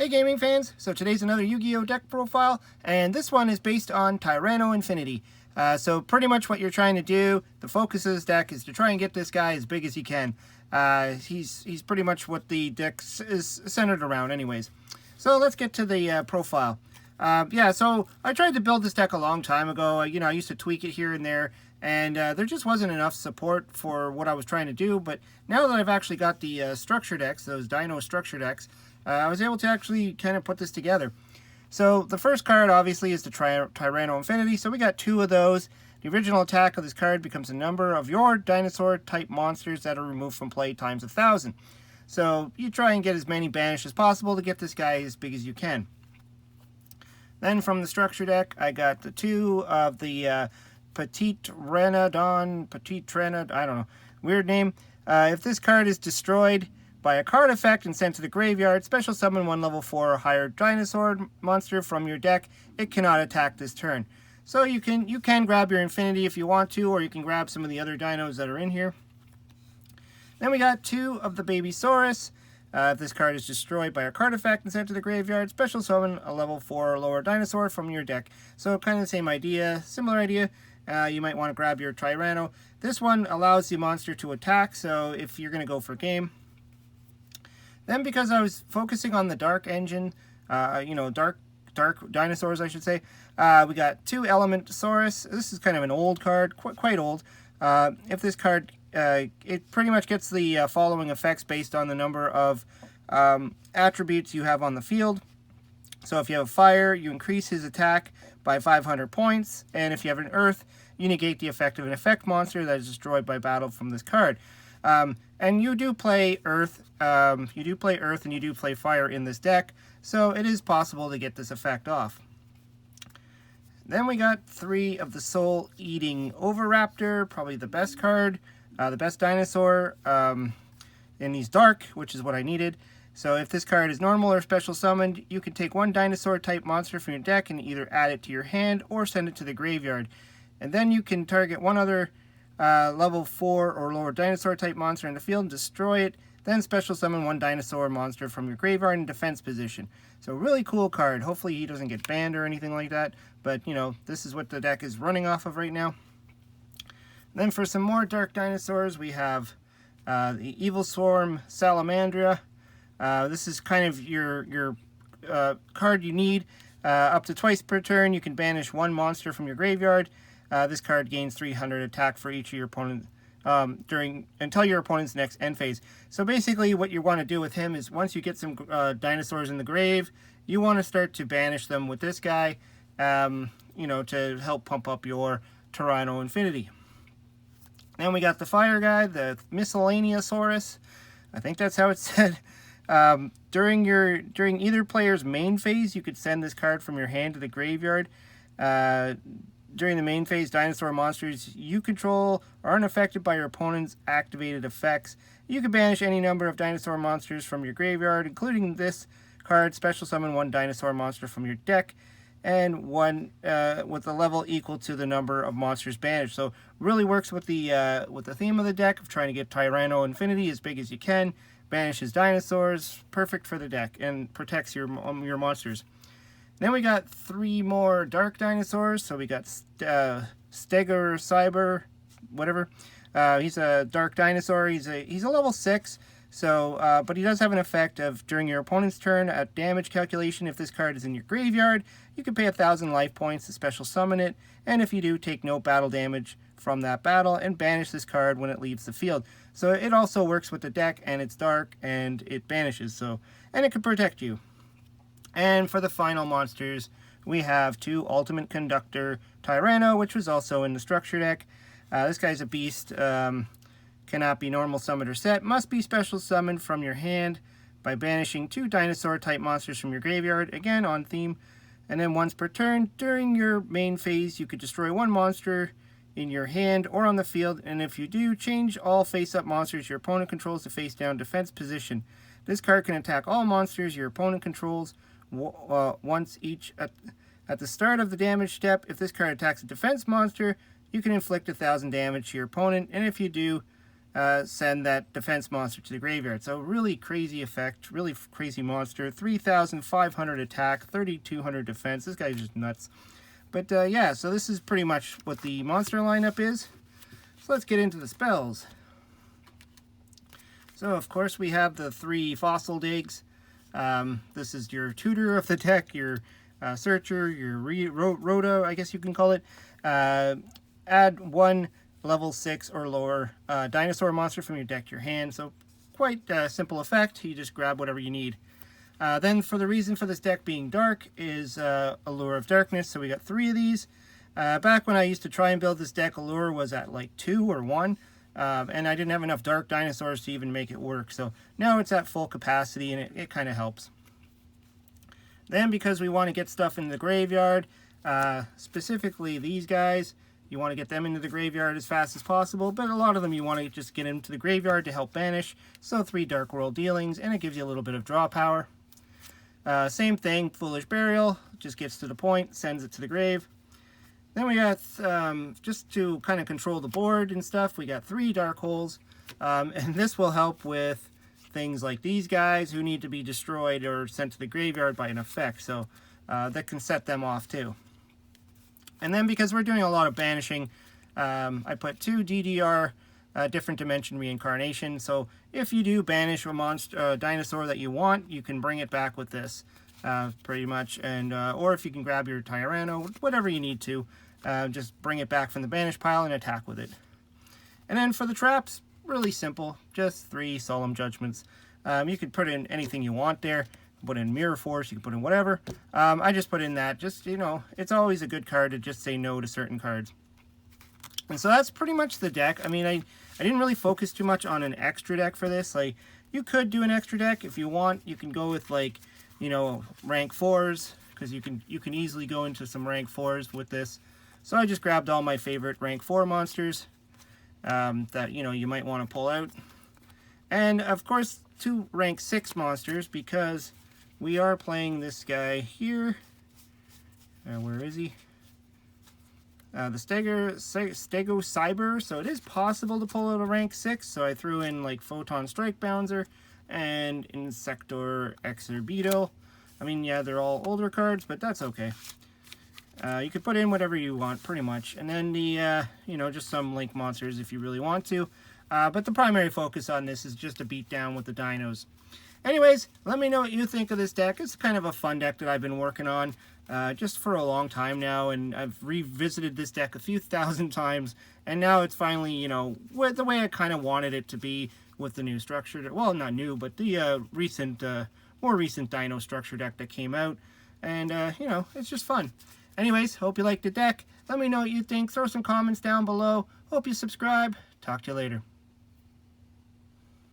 Hey gaming fans, so today's another Yu-Gi-Oh deck profile, and this one is based on Tyranno Infinity. So pretty much what you're trying to do, the focus of this deck is to try and get this guy as big as you can. He's pretty much what the deck is centered around anyways. So let's get to the profile. So I tried to build this deck a long time ago. I used to tweak it here and there, and there just wasn't enough support for what I was trying to do. But now that I've actually got the structure decks, those Dino structure decks, I was able to actually kind of put this together. So the first card obviously is the Tyranno Infinity. So we got two of those. The original attack of this card becomes a number of your dinosaur type monsters that are removed from play times 1,000. So you try and get as many banished as possible to get this guy as big as you can. Then from the structure deck, I got the two of the Petite Renadon, I don't know, weird name. If this card is destroyed by a card effect and sent to the graveyard, special summon one level 4 or higher dinosaur monster from your deck. It cannot attack this turn. So you can grab your Infinity if you want to, or you can grab some of the other dinos that are in here. Then we got two of the Babysaurus. If this card is destroyed by a card effect and sent to the graveyard, special summon a level 4 or lower dinosaur from your deck. So kind of the same idea, similar idea. You might want to grab your Tyranno. This one allows the monster to attack, so if you're going to go for game. Then because I was focusing on the dark engine, dark dinosaurs I should say, we got two Elementosaurus. This is kind of an old card, quite old. If this card, it pretty much gets the following effects based on the number of attributes you have on the field. So if you have fire, you increase his attack by 500 points, and if you have an earth, you negate the effect of an effect monster that is destroyed by battle from this card. And you do play Earth, and you do play Fire in this deck, so it is possible to get this effect off. Then we got three of the Soul Eating Oviraptor, probably the best card, the best dinosaur, and he's dark, which is what I needed. So if this card is normal or special summoned, you can take one dinosaur type monster from your deck and either add it to your hand or send it to the graveyard. And then you can target one other level 4 or lower dinosaur type monster in the field and destroy it, then special summon one dinosaur monster from your graveyard in defense position. So really cool card. Hopefully he doesn't get banned or anything like that, but this is what the deck is running off of right now. Then for some more dark dinosaurs, we have the Evil Swarm Salamandra. This is kind of your card you need. Up to twice per turn, you can banish one monster from your graveyard. This card gains 300 attack for each of your opponents until your opponent's next end phase. So basically what you want to do with him is once you get some dinosaurs in the grave, you want to start to banish them with this guy, to help pump up your Tyranno Infinity. Then we got the fire guy, the Miscellaneousaurus. I think that's how it's said. During either player's main phase, you could send this card from your hand to the graveyard. During the main phase, dinosaur monsters you control are unaffected by your opponent's activated effects. You can banish any number of dinosaur monsters from your graveyard, including this card, special summon one dinosaur monster from your deck, and one with a level equal to the number of monsters banished. So really works with the theme of the deck of trying to get Tyranno Infinity as big as you can. Banishes dinosaurs, perfect for the deck, and protects your monsters. Then we got three more dark dinosaurs. So we got Steger Cyber, whatever. He's a dark dinosaur. He's a level 6. So, but he does have an effect of during your opponent's turn at damage calculation. If this card is in your graveyard, you can pay 1,000 life points to special summon it. And if you do, take no battle damage from that battle and banish this card when it leaves the field. So it also works with the deck, and it's dark and it banishes. And it can protect you. And for the final monsters, we have two Ultimate Conductor Tyranno, which was also in the structure deck. This guy's a beast. Cannot be normal summoned or set. Must be special summoned from your hand by banishing two dinosaur type monsters from your graveyard. Again, on theme. And then once per turn, during your main phase, you could destroy one monster in your hand or on the field. And if you do, change all face-up monsters your opponent controls to face-down defense position. This card can attack all monsters your opponent controls once each at the start of the damage step. If this card attacks a defense monster, you can inflict 1,000 damage to your opponent, and if you do, send that defense monster to the graveyard. So really crazy effect, really crazy monster. 3,500 attack, 3,200 defense. This guy's just nuts. But yeah, so this is pretty much what the monster lineup is. So let's get into the spells. So of course we have the 3 fossil digs. This is your tutor of the deck, your searcher, your rota, I guess you can call it. Add 1 level 6 or lower dinosaur monster from your deck to your hand. So quite a simple effect. You just grab whatever you need. Then for the reason for this deck being dark is Allure of Darkness. So we got 3 of these. Back when I used to try and build this deck, Allure was at like 2 or 1. And I didn't have enough dark dinosaurs to even make it work. So now it's at full capacity, and it kind of helps. Then because we want to get stuff in the graveyard, specifically these guys, you want to get them into the graveyard as fast as possible, but a lot of them you want to just get into the graveyard to help banish. So 3 Dark World Dealings, and it gives you a little bit of draw power. Same thing, Foolish Burial, just gets to the point, sends it to the grave. Then we got, just to kind of control the board and stuff, we got 3 Dark Holes, and this will help with things like these guys who need to be destroyed or sent to the graveyard by an effect, so that can set them off too. And then because we're doing a lot of banishing, I put 2 DDR different dimension reincarnation. So if you do banish a monster, dinosaur that you want, you can bring it back with this, pretty much. And or if you can grab your Tyranno, whatever you need to, just bring it back from the banish pile and attack with it. And then for the traps, really simple, just 3 Solemn Judgments. You could put in anything you want there. Put in Mirror Force, you can put in whatever. I just put in that, just, you know, it's always a good card to just say no to certain cards. And so that's pretty much the deck. I mean, I didn't really focus too much on an extra deck for this. Like, you could do an extra deck if you want. You can go with, like, you know, rank 4s, because you can easily go into some rank 4s with this. So I just grabbed all my favorite rank 4 monsters that, you know, you might want to pull out. And, of course, 2 rank 6 monsters, because we are playing this guy here. Where is he? The Stego Cyber. So it is possible to pull out a rank 6. So I threw in like Photon Strike Bouncer and Insector Exorbital. I mean, yeah, they're all older cards, but that's okay. You could put in whatever you want, pretty much. And then the, you know, just some Link monsters if you really want to. But the primary focus on this is just to beat down with the dinos. Anyways, let me know what you think of this deck. It's kind of a fun deck that I've been working on just for a long time now, and I've revisited this deck a few thousand times, and now it's finally, you know, the way I kind of wanted it to be with the new structure. Well, not new, but the more recent Dino structure deck that came out, and, you know, it's just fun. Anyways, hope you liked the deck. Let me know what you think. Throw some comments down below. Hope you subscribe. Talk to you later.